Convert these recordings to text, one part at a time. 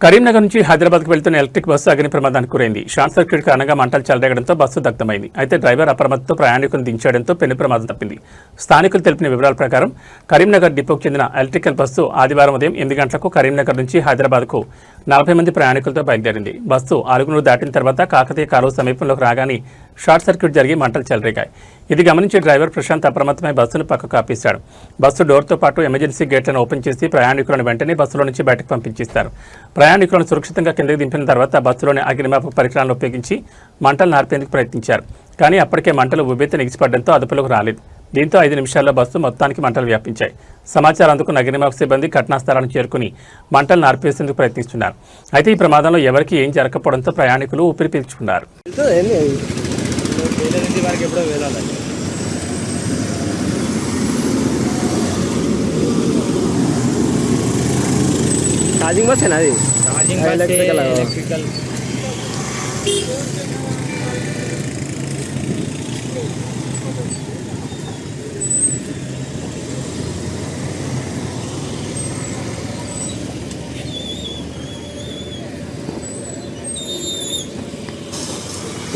కరీంనగర్ నుంచి హైదరాబాద్కు వెళ్తున్న ఎలక్ట్రిక్ బస్సు అగ్ని ప్రమాదానికి గురైంది. షార్ట్ సర్క్యూట్ కారణంగా మంటలు చెలరేగడంతో బస్సు దగ్ధమైంది. అయితే డ్రైవర్ అప్రమత్తతో ప్రయాణికులను దించేయడంతో పెను ప్రమాదం తప్పింది. స్థానికులు తెలిపిన వివరాల ప్రకారం కరీంనగర్ డిపోకు చెందిన ఎలక్ట్రికల్ బస్సు ఆదివారం ఉదయం 8 గంటలకు కరీంనగర్ నుంచి హైదరాబాద్కు 40 మంది ప్రయాణికులతో బయలుదేరింది. బస్సు ఆలుగునూరు దాటిన తర్వాత కాకతీయ కాలువ సమీపంలోకి రాగానే షార్ట్ సర్క్యూట్ జరిగి మంటలు చెలరేగాయి. ఇది గమనించి డ్రైవర్ ప్రశాంత్ అప్రమత్తమై బస్సును పక్కకు ఆపేశాడు. బస్సు డోర్తో పాటు ఎమర్జెన్సీ గేట్లను ఓపెన్ చేసి ప్రయాణికులను వెంటనే బస్సులో నుంచి బయటకు పంపించేస్తారు. ప్రయాణికులను సురక్షితంగా కిందకి దింపిన తర్వాత బస్సులోని అగ్నిమాపక పరికరాలను ఉపయోగించి మంటలు నార్పేందుకు ప్రయత్నించారు. కానీ అప్పటికే మంటలు ఉబ్బెత్తున ఎగిసిపడడంతో అదుపులోకి రాలేదు. దీంతో 5 నిమిషాల్లో బస్సు మొత్తానికి మంటలు వ్యాపించాయి. సమాచారం అందుకున్న అగ్నిమాపక సిబ్బంది ఘటనా స్థలానికి చేరుకుని మంటలు నార్పేసేందుకు ప్రయత్నిస్తున్నారు. అయితే ఈ ప్రమాదంలో ఎవరికీ ఏం జరగకపోవడంతో ప్రయాణికులు ఊపిరి పీల్చుకున్నారు. ఛార్జింగ్ బస్ అది ఎలక్ట్రికల్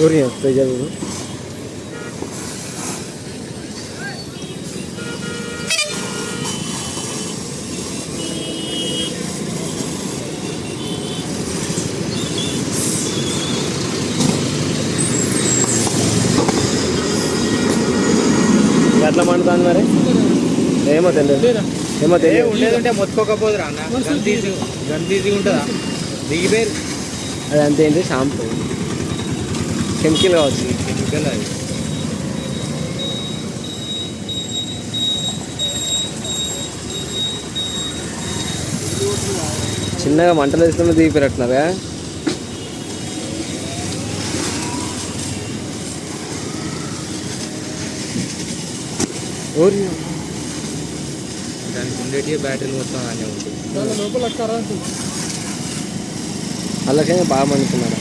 ఊరి వస్తాయి చదువు ఎట్లా మండుతుంది మరి ఏమో తెలియదు ఉండేది మొత్తుకోకపోదు రా గంతీసి ఉంటుందా దిగిపోయి అది అంతేంటి షాంపూ కెమికల్ కావచ్చు కెమికల్ అది చిన్నగా మంటలు వేస్తున్న దిగిపోయినట్టున్నారా దానికి ఉండేటి బ్యాటరీలు మొత్తం అనే ఉంటుంది అలాగే బాగా మండుతున్నారా